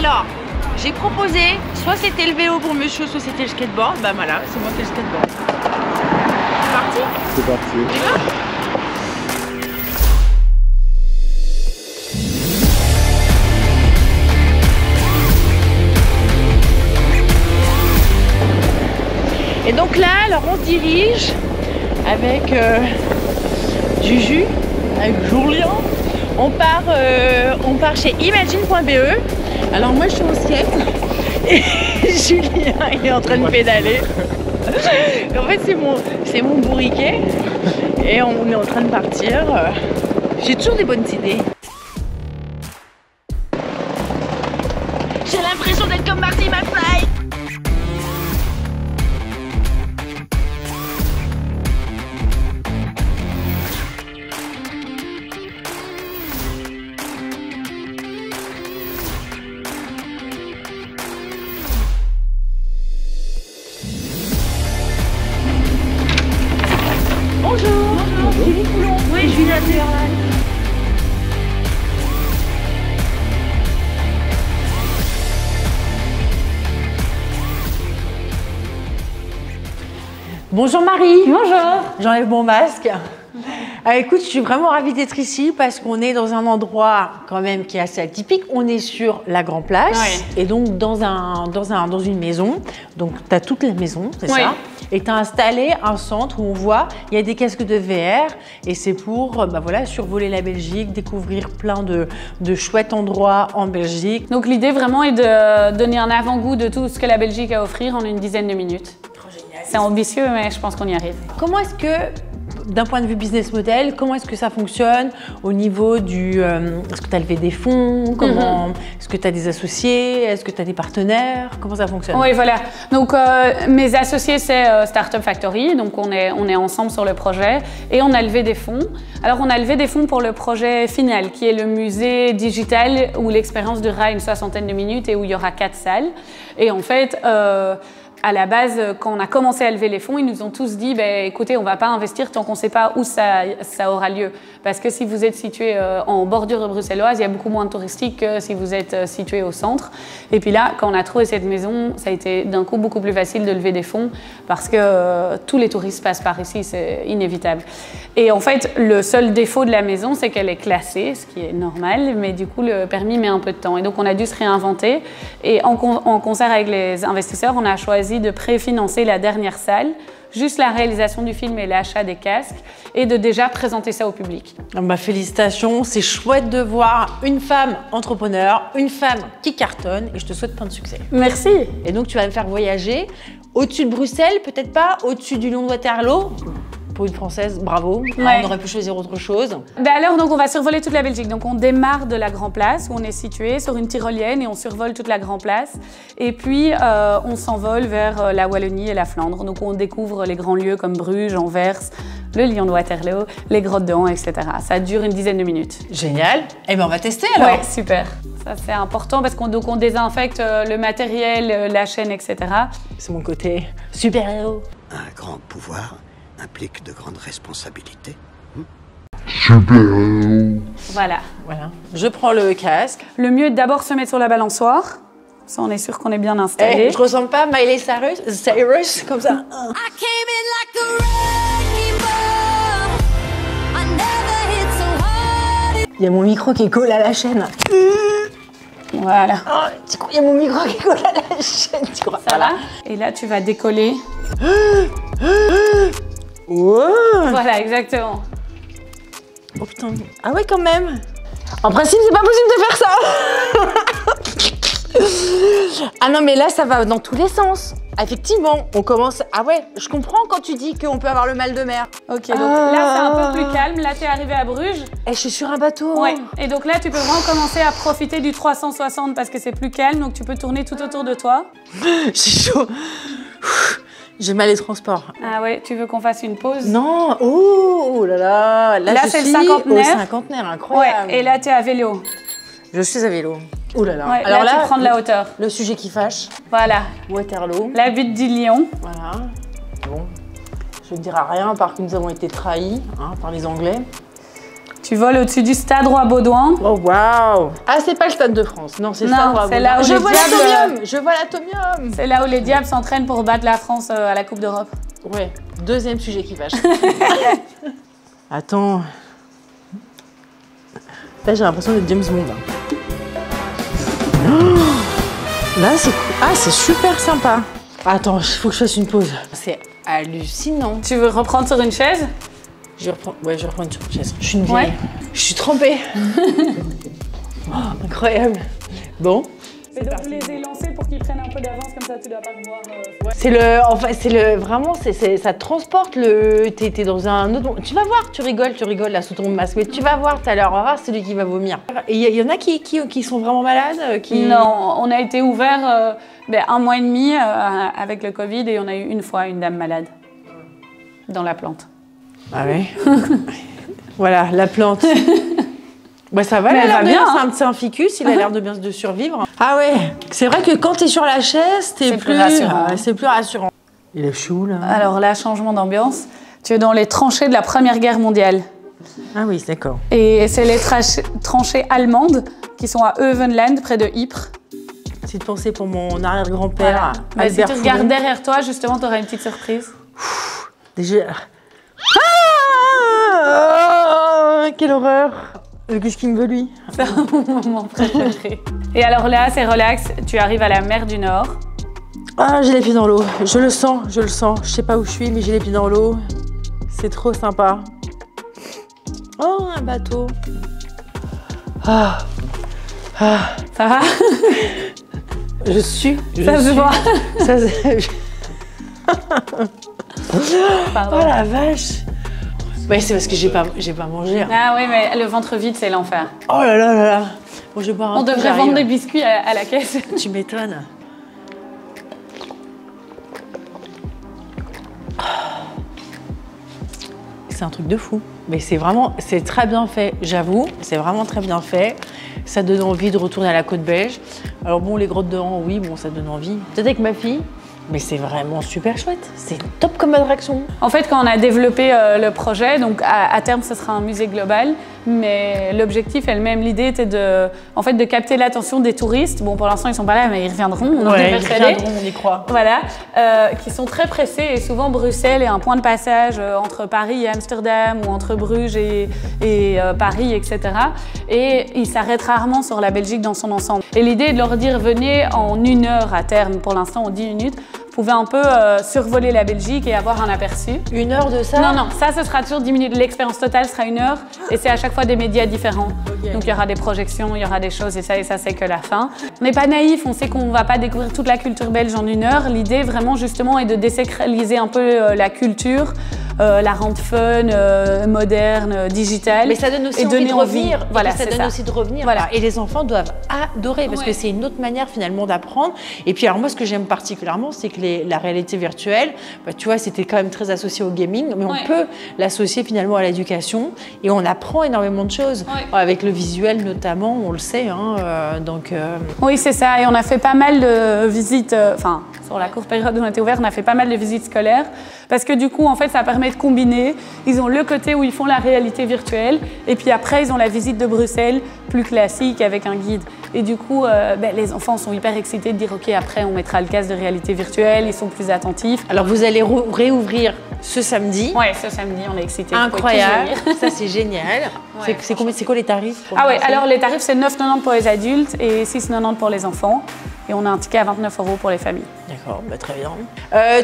Alors, j'ai proposé, soit c'était le vélo pour monsieur, soit c'était le skateboard. Bah voilà, c'est moi qui ai le skateboard. C'est parti? C'est parti. Tu vas? Et donc là, alors on se dirige avec Juju, avec Julien. On part chez Imagine.be. Alors moi je suis au skate et Julien il est en train de pédaler. En fait c'est mon bourriquet et on est en train de partir. J'ai toujours des bonnes idées. J'ai l'impression d'être comme Marty McFly. Bonjour. Julie Coulon. Oui, Julie Coulon. Bonjour Marie. Bonjour. J'enlève mon masque. Écoute, je suis vraiment ravie d'être ici parce qu'on est dans un endroit quand même qui est assez atypique. On est sur la Grand Place et donc dans une maison. Donc tu as toute la maison, c'est ça. Et tu as installé un centre où on voit, il y a des casques de VR et c'est pour voilà, survoler la Belgique, découvrir plein de chouettes endroits en Belgique. Donc l'idée vraiment est de donner un avant-goût de tout ce que la Belgique a à offrir en une dizaine de minutes. C'est ambitieux, mais je pense qu'on y arrive. Comment est-ce que, d'un point de vue business model, comment est-ce que ça fonctionne au niveau du... est-ce que tu as levé des fonds? Est-ce que tu as des associés? Est-ce que tu as des partenaires? Comment ça fonctionne? Oui, voilà. Donc, mes associés, c'est Startup Factory. Donc, on est ensemble sur le projet et on a levé des fonds. Alors, on a levé des fonds pour le projet final, qui est le musée digital où l'expérience durera une 60aine de minutes et où il y aura 4 salles. Et en fait... à la base, quand on a commencé à lever les fonds, ils nous ont tous dit écoutez, on ne va pas investir tant qu'on ne sait pas où ça aura lieu. Parce que si vous êtes situé en bordure bruxelloise, il y a beaucoup moins de touristique que si vous êtes situé au centre. Et puis là, quand on a trouvé cette maison, ça a été d'un coup beaucoup plus facile de lever des fonds parce que tous les touristes passent par ici, c'est inévitable. Et en fait, le seul défaut de la maison, c'est qu'elle est classée, ce qui est normal, mais du coup, le permis met un peu de temps. Et donc, on a dû se réinventer. Et en concert avec les investisseurs, on a choisi de préfinancer la dernière salle, juste la réalisation du film et l'achat des casques, et de déjà présenter ça au public. Félicitations, c'est chouette de voir une femme entrepreneur, une femme qui cartonne, et je te souhaite plein de succès. Merci. Et donc tu vas me faire voyager au-dessus de Bruxelles, peut-être pas, au-dessus du Lion de Waterloo. Pour une Française, bravo. On aurait pu choisir autre chose. Alors, donc, on va survoler toute la Belgique. Donc, on démarre de la Grand Place, où on est situé sur une tyrolienne et on survole toute la Grand Place. Et puis, on s'envole vers la Wallonie et la Flandre. Donc, on découvre les grands lieux comme Bruges, Anvers, le Lion de Waterloo, les grottes de Han, etc. Ça dure une dizaine de minutes. Génial. Eh bien, on va tester alors. Ouais, super. Ça, c'est important parce qu'on désinfecte le matériel, la chaîne, etc. C'est mon côté super-héros. Un grand pouvoir implique de grandes responsabilités. Super-héros. Voilà. Je prends le casque. Le mieux est d'abord se mettre sur la balançoire. Ça, on est sûr qu'on est bien installé. Je ressemble pas à Miley Cyrus comme ça. Il y a mon micro qui colle à la chaîne. Voilà. Il y a mon micro qui colle à la chaîne. Tu crois? Ça va? Et là, tu vas décoller. Wow. Voilà, exactement. Oh putain. Ah ouais, quand même. En principe, c'est pas possible de faire ça. Ah non, mais là, ça va dans tous les sens. Effectivement, on commence... Ah ouais, je comprends quand tu dis qu'on peut avoir le mal de mer. Ok, donc là, c'est un peu plus calme. Là, t'es arrivé à Bruges. Et je suis sur un bateau. Ouais. Et donc là, tu peux vraiment commencer à profiter du 360 parce que c'est plus calme. Donc, tu peux tourner tout autour de toi. J'ai chaud. J'ai mal les transports. Ah ouais, tu veux qu'on fasse une pause? Non, oh là là. Là c'est le cinquantenaire. Au cinquantenaire, incroyable. Ouais, et là, t'es à vélo. Je suis à vélo. Oh là là. Ouais, alors là, tu prends de la hauteur. Le sujet qui fâche. Voilà. Waterloo. La butte du lion. Voilà. Bon, je ne dirai rien, à part que nous avons été trahis par les Anglais. Tu voles au-dessus du stade Roi-Baudouin. Oh waouh! Ah, c'est pas le Stade de France. Non, c'est le Stade Roi-Baudouin. Là où je les vois diables, l'atomium! Je vois l'atomium! C'est là où les Diables s'entraînent pour battre la France à la Coupe d'Europe. Ouais, deuxième sujet qui fâche. Attends. Là, j'ai l'impression d'être James Bond. Oh, là, c'est cool. Ah, c'est super sympa. Attends, il faut que je fasse une pause. C'est hallucinant. Tu veux reprendre sur une chaise? Je reprends sur une chaise. Je suis une vieille. Ouais. Je suis trempée. Oh, incroyable. Bon. Et donc, je les ai lancés pour qu'ils prennent un peu d'avance, comme ça tu dois pas te voir. C'est vraiment, ça te transporte t'es dans un autre monde. Tu vas voir, tu rigoles là sous ton masque, mais tu vas voir tout à l'heure, on va voir celui qui va vomir. Et il y en a qui sont vraiment malades Non, on a été ouvert 1 mois et demi avec le Covid et on a eu une fois une dame malade dans la plante. Ah ouais. Voilà, la plante. Bah ça va, mais elle va bien. Hein. C'est un ficus, il a l'air de bien de survivre. Ah ouais, c'est vrai que quand t'es sur la chaise, c'est plus rassurant. C'est plus rassurant. Il est chou là. Alors là, changement d'ambiance. Tu es dans les tranchées de la Première Guerre mondiale. Ah oui, d'accord. Et c'est les tranchées allemandes qui sont à Euvenland, près de Ypres. Petite pensée pour mon arrière-grand-père, voilà. Albert Si tu regardes derrière toi, justement, tu auras une petite surprise. Déjà... quelle horreur! Qu'est-ce qu'il me veut, lui? C'est un moment préféré. Et alors là, c'est relax, tu arrives à la mer du Nord. Ah, j'ai les pieds dans l'eau. Je le sens. Je sais pas où je suis, mais j'ai les pieds dans l'eau. C'est trop sympa. Oh, un bateau. Ah. Ça va? Ça se voit. Oh la vache. Ouais, c'est parce que j'ai pas mangé. Hein. Ah oui, mais le ventre vide, c'est l'enfer. Oh là là là là. Bon, je vais boire un coup, on devrait vendre des biscuits à la caisse. Tu m'étonnes. C'est un truc de fou. Mais c'est très bien fait, j'avoue. C'est vraiment très bien fait. Ça donne envie de retourner à la côte belge. Alors bon, les grottes de Han, oui, bon, ça donne envie. Peut-être avec ma fille. Mais c'est vraiment super chouette, c'est top comme attraction. En fait, quand on a développé le projet, donc à terme, ce sera un musée global, mais l'objectif est le même. L'idée était de capter l'attention des touristes. Bon, pour l'instant, ils sont pas là, mais ils reviendront. On y croit. Voilà, qui sont très pressés et souvent Bruxelles est un point de passage entre Paris et Amsterdam ou entre Bruges et Paris, etc. Et ils s'arrêtent rarement sur la Belgique dans son ensemble. Et l'idée est de leur dire venez en 1 heure à terme. Pour l'instant, on dit 1 minute. Vous pouvez un peu survoler la Belgique et avoir un aperçu. 1 heure de ça? Non, ça ce sera toujours 10 minutes. L'expérience totale sera 1 heure et c'est à chaque fois des médias différents. Okay. Donc il y aura des projections, il y aura des choses et ça c'est que la fin. On n'est pas naïf, on sait qu'on ne va pas découvrir toute la culture belge en 1 heure. L'idée vraiment justement est de désacraliser un peu la culture, la rendre fun, moderne, digitale. Mais ça donne aussi envie de revenir. Voilà, ça donne aussi de revenir. Voilà. Et les enfants doivent adorer parce que c'est une autre manière finalement d'apprendre. Et puis alors moi ce que j'aime particulièrement c'est que la réalité virtuelle, bah, tu vois, c'était quand même très associé au gaming, mais on peut l'associer finalement à l'éducation et on apprend énormément de choses. Avec le visuel notamment, on le sait. Hein, Oui, c'est ça. Et on a fait pas mal de visites, sur la courte période où on était ouvert, on a fait pas mal de visites scolaires parce que du coup, en fait, ça permet de combiner. Ils ont le côté où ils font la réalité virtuelle et puis après, ils ont la visite de Bruxelles, plus classique, avec un guide. Et du coup, les enfants sont hyper excités de dire « Ok, après, on mettra le casque de réalité virtuelle, ils sont plus attentifs. » Alors, vous allez réouvrir ce samedi. Oui, ce samedi, on est excités. Incroyable, ça c'est génial. Ouais, c'est quoi les tarifs Ah oui, alors les tarifs, c'est 9,90 pour les adultes et 6,90 pour les enfants. Et on a un ticket à 29 € pour les familles. D'accord, bah, très bien.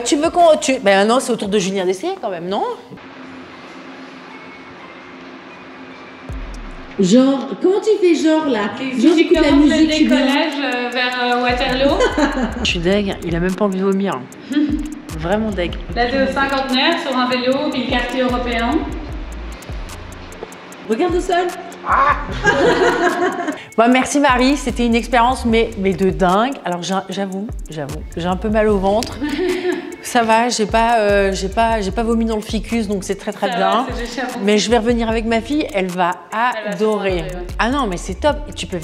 Tu veux qu'on... maintenant, c'est au tour de Julien d'essayer quand même, non? Genre, comment tu fais genre là? Genre, j'écoute la musique, le décollage vers Waterloo. Je suis deg, il a même pas envie de vomir. Vraiment deg. Là, de 59 sur un vélo, puis le quartier européen. Regarde au sol. Bon, merci Marie, c'était une expérience mais de dingue. Alors j'avoue, j'ai un peu mal au ventre. Ça va, j'ai pas vomi dans le ficus, donc c'est très bien. Mais je vais revenir avec ma fille, elle va adorer. Ah non, mais c'est top. Tu peux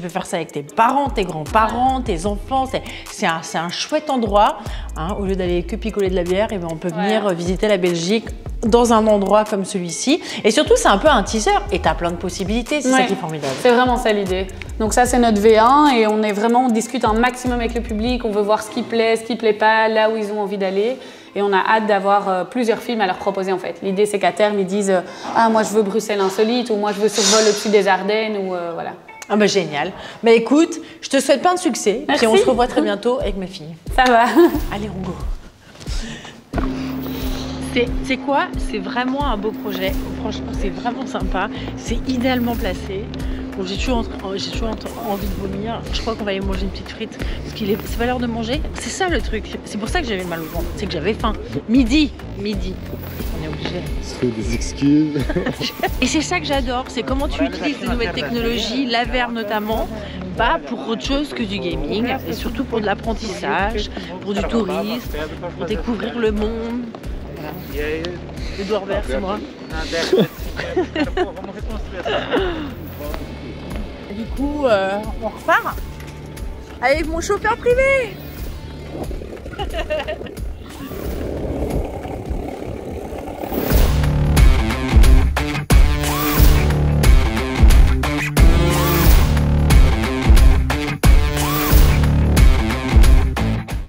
faire ça avec tes parents, tes grands-parents, tes enfants. C'est un chouette endroit. Hein. Au lieu d'aller que picoler de la bière, et ben on peut venir visiter la Belgique dans un endroit comme celui-ci. Et surtout, c'est un peu un teaser et tu as plein de possibilités, c'est ça qui est formidable. C'est vraiment ça l'idée. Donc ça, c'est notre V1 et on discute un maximum avec le public, on veut voir ce qui plaît pas, là où ils ont envie d'aller. Et on a hâte d'avoir plusieurs films à leur proposer en fait. L'idée, c'est qu'à terme, ils disent « Ah, moi je veux Bruxelles insolite » ou « Moi je veux Survol au-dessus des Ardennes » ou voilà. Ah bah génial. Bah écoute, je te souhaite plein de succès. Merci. Et on se revoit très bientôt avec ma fille. Ça va. Allez, on go. C'est quoi? C'est vraiment un beau projet. Franchement, c'est vraiment sympa. C'est idéalement placé. Bon, j'ai toujours envie de vomir. Je crois qu'on va aller manger une petite frite. Parce c'est pas l'heure de manger. C'est ça le truc. C'est pour ça que j'avais mal au ventre. C'est que j'avais faim. Midi. On est obligé. Se fait des excuses. Et c'est ça que j'adore. C'est comment tu utilises les nouvelles technologies, la VR notamment, pas pour autre chose que du gaming. Et surtout pour de l'apprentissage, pour du tourisme, pour découvrir le monde. Voilà. Edouard Vert, c'est moi. Du coup, on repart avec mon chauffeur privé.